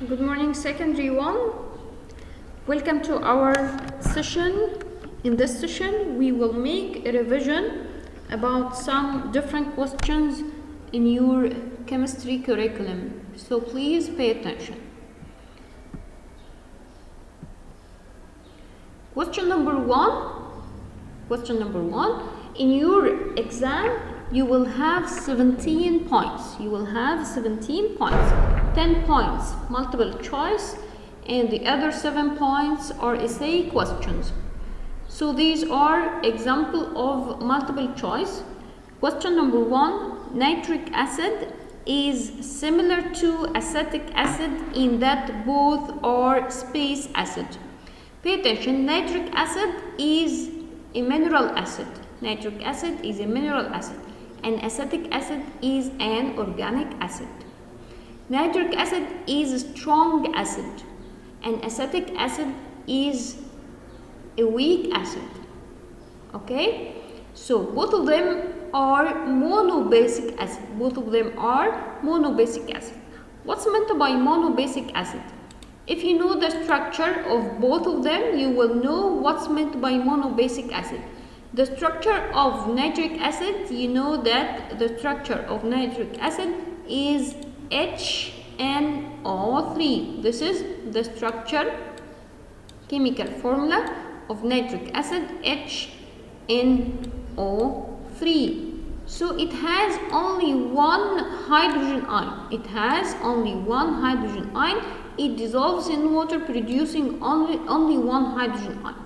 Good morning, secondary 1. Welcome to our session. In this session, we will make a revision about some different questions in your chemistry curriculum. So please pay attention. Question number one. In your exam, you will have 17 points. 10 points multiple choice, and the other 7 points are essay questions. So these are example of multiple choice. Question number 1, nitric acid is similar to acetic acid in that both are space acid. Pay attention, nitric acid is a mineral acid. And acetic acid is an organic acid. Nitric acid is a strong acid, and acetic acid is a weak acid. Okay? So both of them are monobasic acid. What's meant by monobasic acid? If you know the structure of both of them, you will know what's meant by monobasic acid. The structure of nitric acid, you know that the structure of nitric acid is HNO3. This is the structure, chemical formula of nitric acid, HNO3. So it has only one hydrogen ion. It dissolves in water, producing only one hydrogen ion.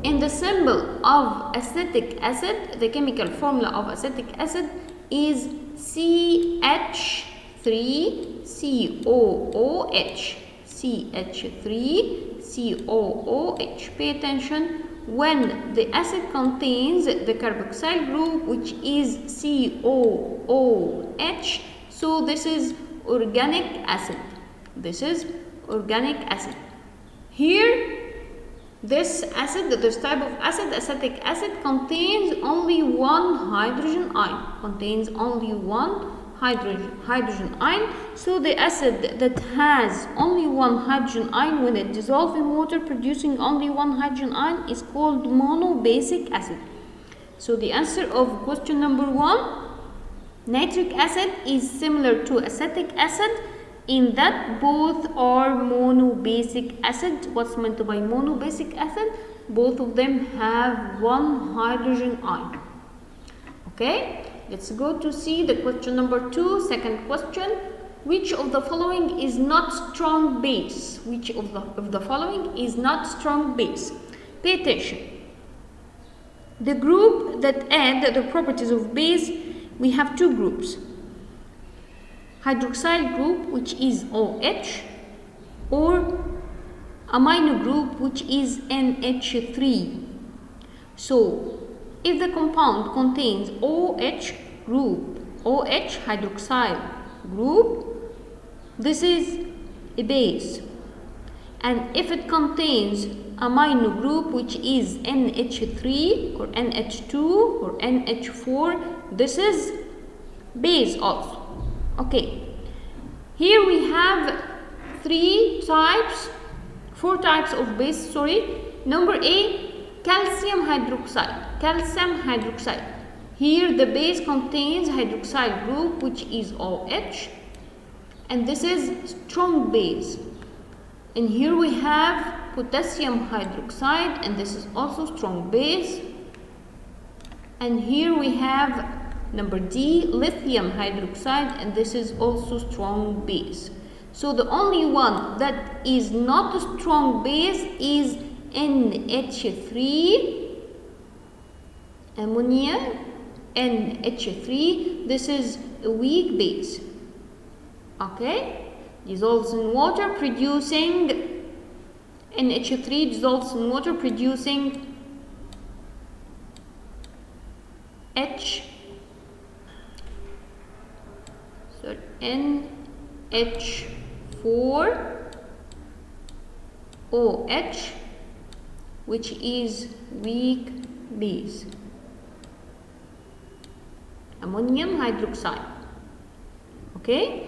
And the symbol of acetic acid, the chemical formula of acetic acid is CH3COOH. Pay attention, when the acid contains the carboxyl group, which is COOH, so this is organic acid. Here, this type of acid, acetic acid, contains only one hydrogen ion. So the acid that has only one hydrogen ion, when it dissolves in water producing only one hydrogen ion, is called monobasic acid. So the answer of question number 1, nitric acid is similar to acetic acid in that both are monobasic acid. What's meant by monobasic acid? Both of them have one hydrogen ion. Okay, let's go to see the question number 2, second question. Which of the following is not strong base? Pay attention. The group that add the properties of base, we have two groups. Hydroxyl group, which is OH, or amino group, which is NH3. So if the compound contains OH hydroxyl group, this is a base. And if it contains amino group, which is NH3 or NH2 or NH4, this is base also. Okay, here we have four types of base, Number A, calcium hydroxide. Here the base contains hydroxyl group, which is OH, and this is strong base. And here we have potassium hydroxide, and this is also strong base. And here we have number D, lithium hydroxide, and this is also strong base. So the only one that is not a strong base is NH3, ammonia, NH3. This is a weak base. Okay, dissolves in water producing NH3 dissolves in water producing NH4OH, which is weak base, ammonium hydroxide. Okay,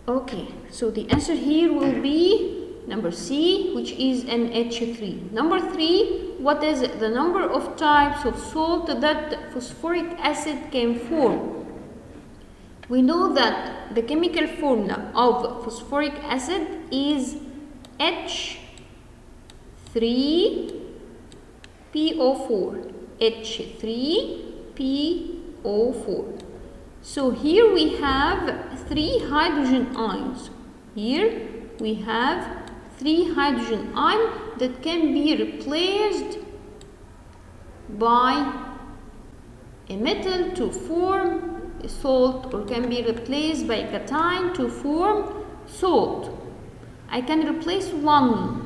Okay, so the answer here will be number C, which is NH3. Number 3, what is the number of types of salt that phosphoric acid can form? We know that the chemical formula of phosphoric acid is H3PO4. H3PO4. So here we have 3 hydrogen ions. Here we have 3 hydrogen ions that can be replaced by a metal to form a salt, or can be replaced by a cation to form salt. I can replace 1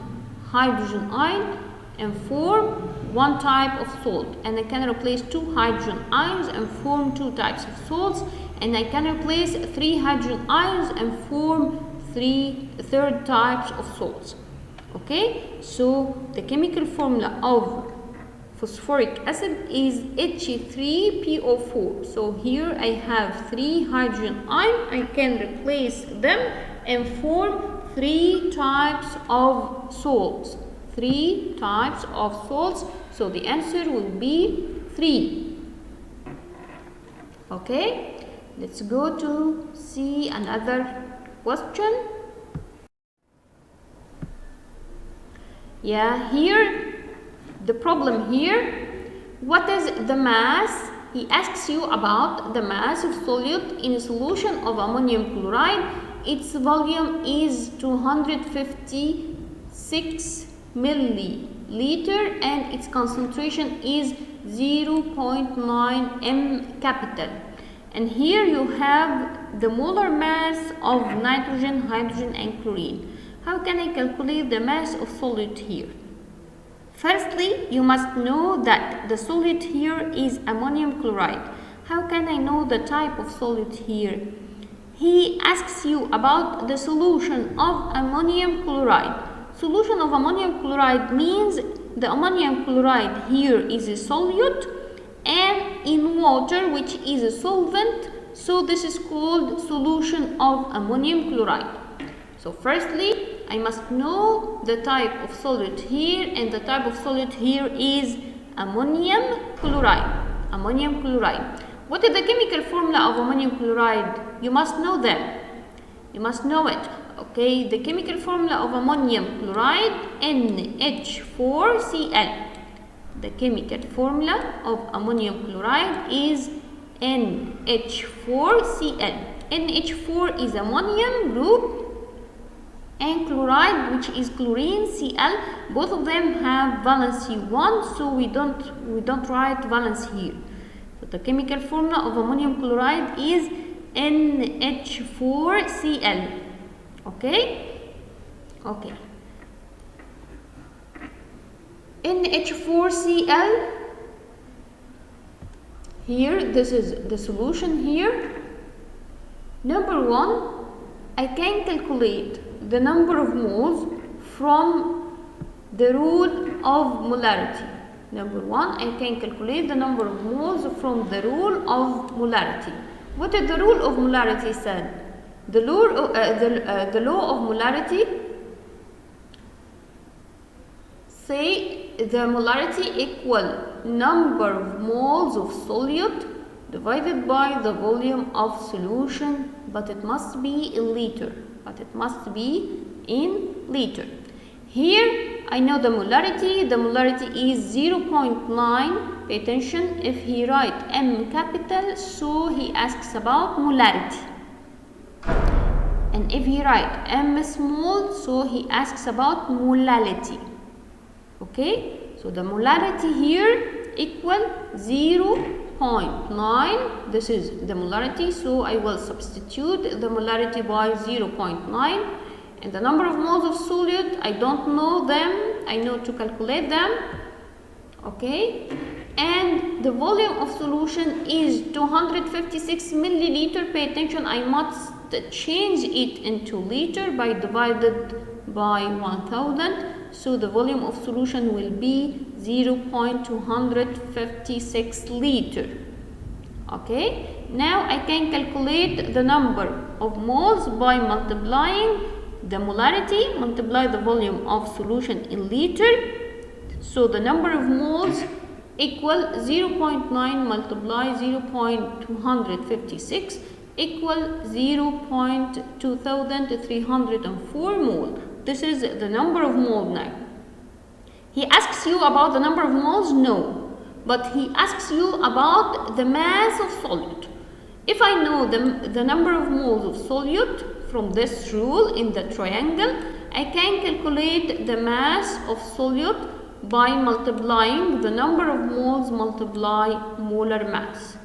hydrogen ion and form 1 type of salt, and I can replace 2 hydrogen ions and form 2 types of salts, and I can replace 3 hydrogen ions and form 3 third types of salts. Okay, so the chemical formula of phosphoric acid is H3PO4. So here I have 3 hydrogen ions. I can replace them and form 3 types of salts. 3 types of salts. So the answer will be 3. Okay, let's go to see another question. Yeah, here the problem here, what is the mass? He asks you about the mass of solute in a solution of ammonium chloride. Its volume is 256 milliliter and its concentration is 0.9 m capital. And here you have the molar mass of nitrogen, hydrogen and chlorine. How can I calculate the mass of solute here? Firstly, you must know that the solute here is ammonium chloride. How can I know the type of solute here? He asks you about the solution of ammonium chloride. Solution of ammonium chloride means the ammonium chloride here is a solute and in water, which is a solvent, so this is called solution of ammonium chloride. So firstly, I must know the type of solute here, and the type of solute here is ammonium chloride. Ammonium chloride. What is the chemical formula of ammonium chloride? You must know them. You must know it. Okay, the chemical formula of ammonium chloride, NH4Cl. The chemical formula of ammonium chloride is NH4Cl. NH4 is ammonium group and chloride, which is chlorine, Cl. Both of them have valency 1, so we don't write valence here. So the chemical formula of ammonium chloride is NH4Cl. Okay? Okay. NH4Cl. Here, this is the solution here. Number 1, I can calculate the number of moles from the rule of molarity. Number 1, I can calculate the number of moles from the rule of molarity. What is the rule of molarity said? The law of molarity say the molarity equal number of moles of solute divided by the volume of solution, but it must be in liter. Here I know the molarity. The molarity is 0.9. Pay attention, if he write M capital, so he asks about molarity. And if he write M small, so he asks about molality. Okay, so the molarity here equal 0.9. This is the molarity, so I will substitute the molarity by 0.9. And the number of moles of solute, I don't know them, I know to calculate them. Okay, and the volume of solution is 256 milliliter. Pay attention, I must change it into liter by divided by 1000. So the volume of solution will be 0.256 liter. Okay, now I can calculate the number of moles by multiplying the molarity, multiply the volume of solution in liter. So the number of moles equal 0.9 multiply 0.256 equal 0.2304 mole. This is the number of moles now. He asks you about the number of moles? No. But he asks you about the mass of solute. If I know the number of moles of solute from this rule in the triangle, I can calculate the mass of solute by multiplying the number of moles multiply molar mass.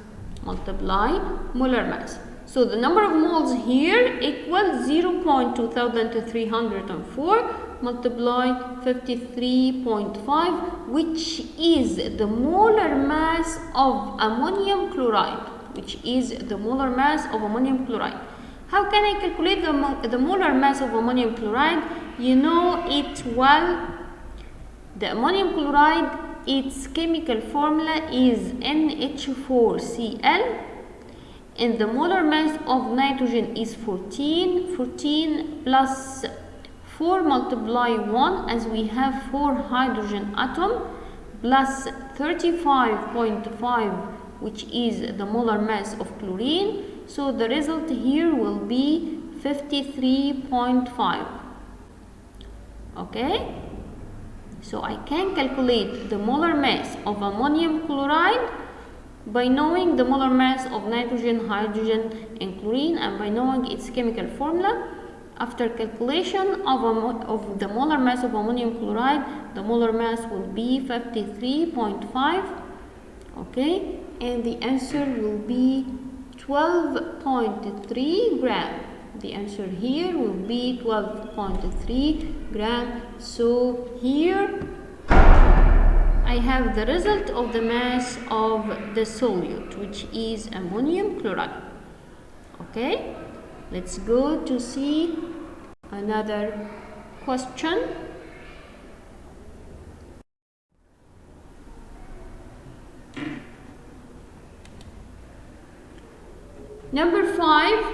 Multiply molar mass. So the number of moles here equals 0.2304 multiply 53.5, which is the molar mass of ammonium chloride. Which is the molar mass of ammonium chloride. How can I calculate the molar mass of ammonium chloride? You know it well. The ammonium chloride, its chemical formula is NH4Cl, and the molar mass of nitrogen is 14. 14 plus 4 multiply 1, as we have 4 hydrogen atom, plus 35.5, which is the molar mass of chlorine. So the result here will be 53.5. Okay, so I can calculate the molar mass of ammonium chloride by knowing the molar mass of nitrogen, hydrogen, and chlorine, and by knowing its chemical formula. After calculation of the molar mass of ammonium chloride, the molar mass will be 53.5. Okay, and the answer will be 12.3 gram. The answer here will be 12.3 gram. So here I have the result of the mass of the solute, which is ammonium chloride. Okay, let's go to see another question. Number 5,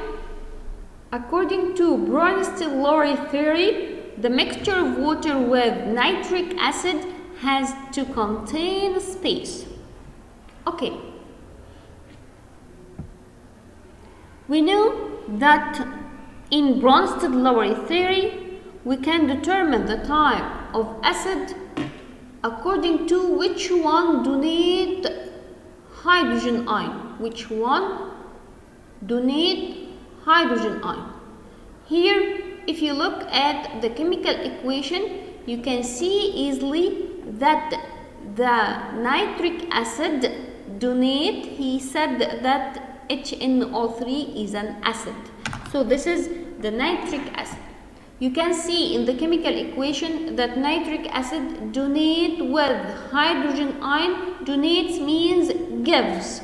according to Bronsted-Lowry theory, the mixture of water with nitric acid has to contain space. Okay, we know that in Bronsted-Lowry theory, we can determine the type of acid according to which one donate hydrogen ion. Which one donate hydrogen ion. Here, if you look at the chemical equation, you can see easily that the nitric acid donate, he said that HNO3 is an acid. So this is the nitric acid. You can see in the chemical equation that nitric acid donate with hydrogen ion. Donates means gives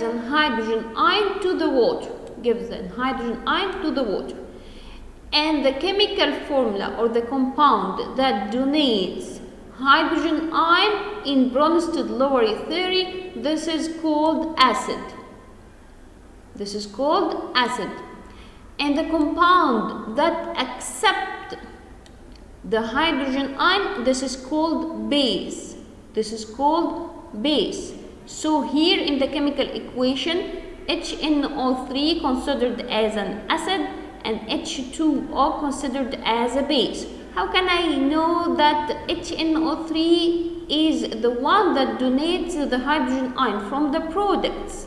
an hydrogen ion to the water. Gives an hydrogen ion to the water. And the chemical formula or the compound that donates hydrogen ion in Bronsted-Lowry theory, this is called acid. This is called acid. And the compound that accept the hydrogen ion, this is called base. This is called base. So here in the chemical equation, HNO3 considered as an acid and H2O considered as a base. How can I know that HNO3 is the one that donates the hydrogen ion? From the products.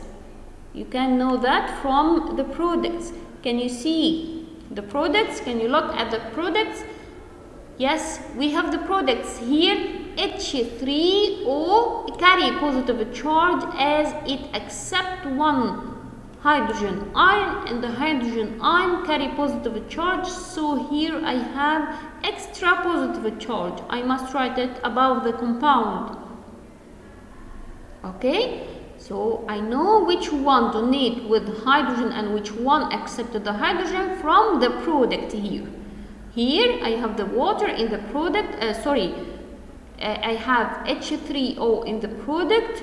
You can know that from the products. Can you see the products? Can you look at the products? Yes, we have the products here. H3O carry positive charge as it accepts one hydrogen ion, and the hydrogen ion carry positive charge. So here I have extra positive charge. I must write it above the compound. Okay, so I know which one donate with hydrogen and which one accepted the hydrogen from the product here. Here I have the water in the product, I have H3O in the product,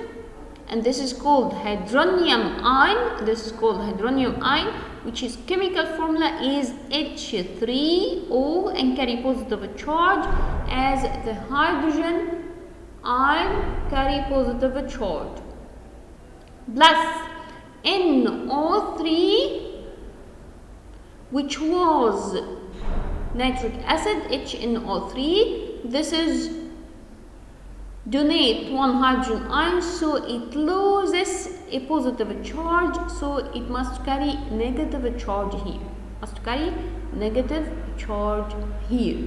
and this is called hydronium ion. This is called hydronium ion, which is chemical formula is H3O and carry positive charge, as the hydrogen ion carry positive charge, plus NO3, which was nitric acid, HNO3. This is donate one hydrogen ion, so it loses a positive charge, so it must carry negative charge here. Must carry negative charge here.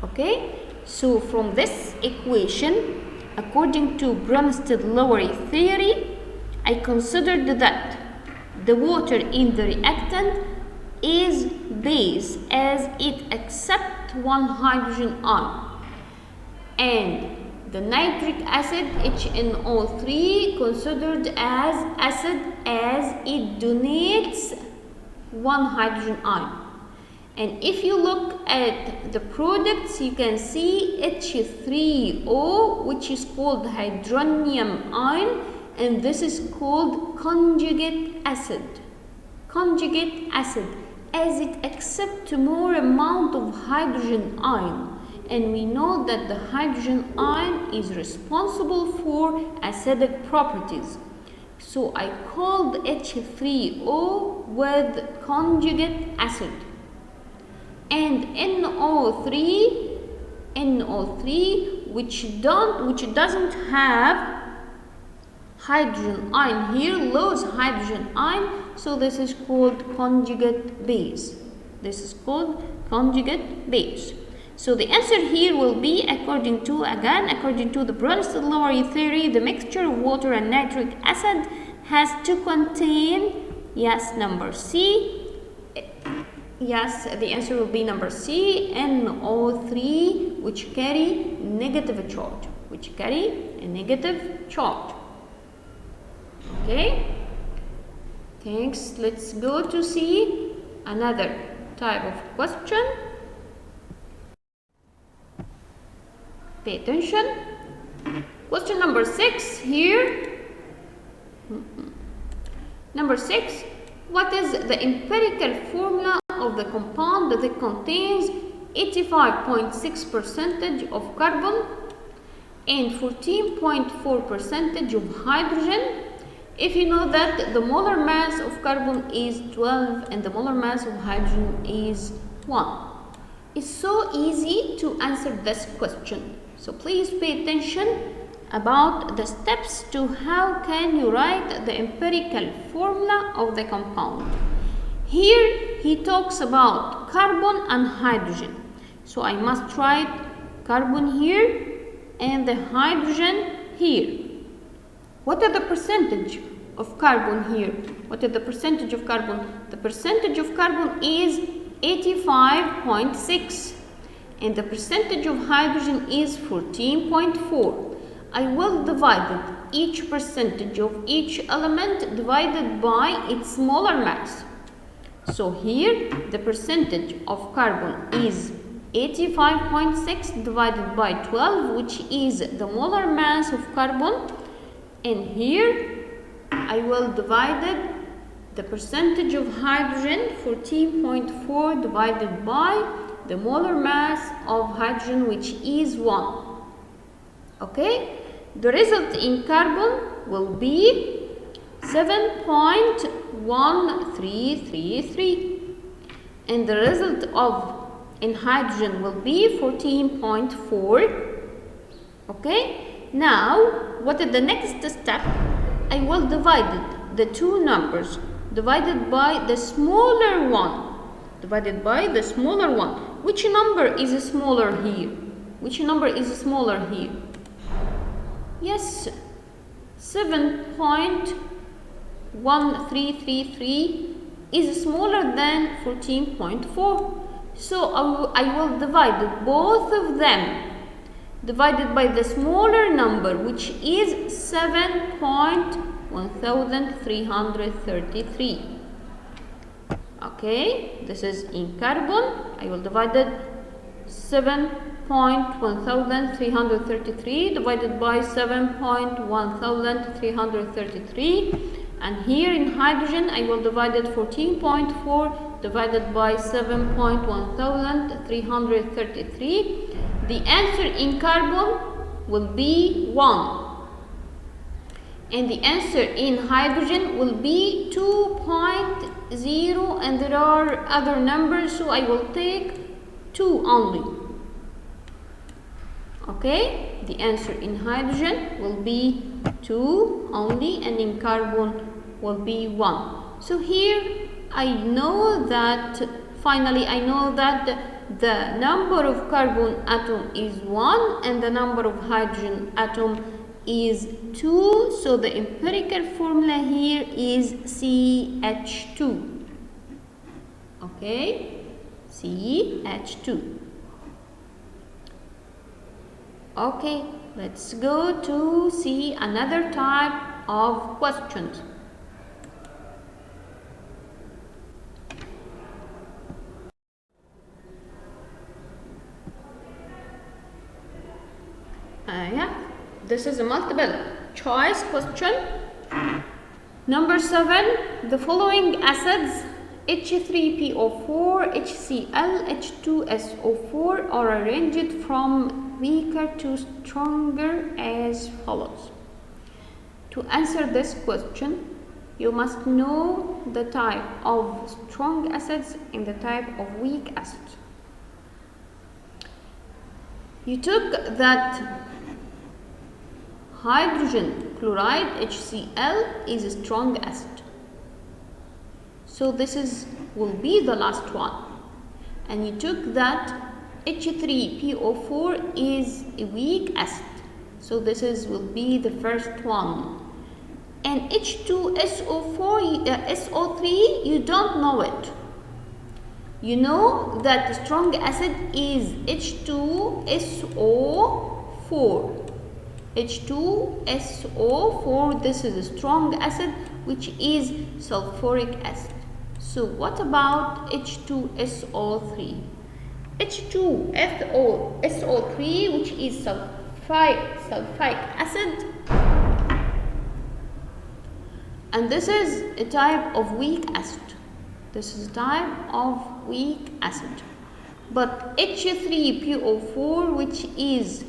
Okay, so from this equation, according to Bronsted-Lowry theory, I considered that the water in the reactant is base as it accepts one hydrogen ion, and the nitric acid HNO3 considered as acid as it donates one hydrogen ion. And if you look at the products, you can see H3O, which is called hydronium ion, and this is called conjugate acid. Conjugate acid, as it accepts more amount of hydrogen ion. And we know that the hydrogen ion is responsible for acidic properties. So I called H3O with conjugate acid. And NO3, which doesn't have hydrogen ion here, lose hydrogen ion, so this is called conjugate base. This is called conjugate base. So the answer here will be, according to the Bronsted-Lowry theory, the mixture of water and nitric acid has to contain, yes, number C. Yes, the answer will be number C, NO3, which carry negative charge, Okay, thanks. Let's go to see another type of question. Pay attention. Question number 6 here. Number 6. What is the empirical formula of the compound that contains 85.6% of carbon and 14.4% of hydrogen? If you know that the molar mass of carbon is 12 and the molar mass of hydrogen is 1. It's so easy to answer this question. So please pay attention about the steps to how can you write the empirical formula of the compound. Here he talks about carbon and hydrogen. So I must write carbon here and the hydrogen here. What are the percentage of carbon here? What is the percentage of carbon? The percentage of carbon is 85.6 and the percentage of hydrogen is 14.4. I will divide each percentage of each element divided by its molar mass. So here the percentage of carbon is 85.6 divided by 12, which is the molar mass of carbon, and here I will divide the percentage of hydrogen 14.4 divided by the molar mass of hydrogen, which is 1. Okay, the result in carbon will be 7.1333 and the result in hydrogen will be 14.4. Okay, now what is the next step? I will divide the two numbers divided by the smaller one. Which number is smaller here? Yes, 7.1333 is smaller than 14.4. So I will divide both of them divided by the smaller number, which is 7.1333. Okay, this is in carbon. I will divide it 7 7.1333 divided by 7.1333, and here in hydrogen I will divide it 14.4 divided by 7.1333. The answer in carbon will be 1, and the answer in hydrogen will be 2.0, and there are other numbers, so I will take 2 only. Okay, the answer in hydrogen will be 2 only, and in carbon will be 1. So here I know that, finally I know that the number of carbon atom is 1 and the number of hydrogen atom is 2. So the empirical formula here is CH2. Okay, CH2. Okay, let's go to see another type of questions. Yeah, this is a multiple choice question. Number 7, the following acids H3PO4, HCl, H2SO4 are arranged from weaker to stronger as follows. To answer this question, you must know the type of strong acids and the type of weak acids. You took that hydrogen chloride HCl is a strong acid. So this will be the last one. And you took that H3PO4 is a weak acid. So will be the first one. And H2SO4, SO3, you don't know it. You know that the strong acid is H2SO4. H2SO4, this is a strong acid which is sulfuric acid. So what about H2SO3? H2SO3, which is sulfuric acid, and this is a type of weak acid. This is a type of weak acid. But H3PO4, which is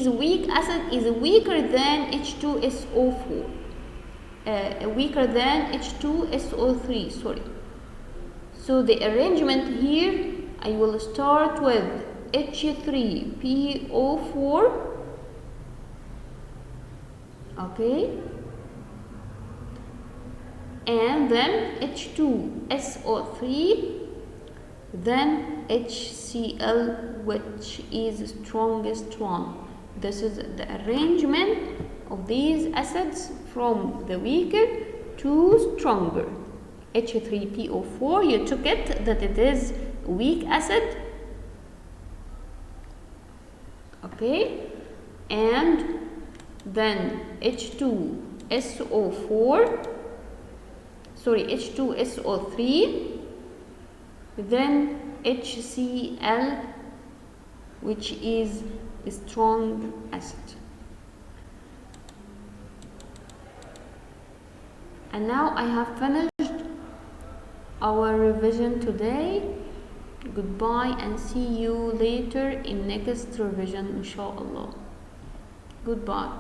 a weak acid, is weaker than H2SO4. Weaker than H2SO3, sorry. So the arrangement here, I will start with H3PO4, okay, and then H2SO3, then HCl, which is the strongest one. This is the arrangement of these acids from the weaker to stronger. H3PO4, you took it that it is a weak acid, okay, and then H2SO3, then HCl, which is a strong acid. And now I have finished our revision today. Goodbye and see you later in next revision, inshallah. Goodbye.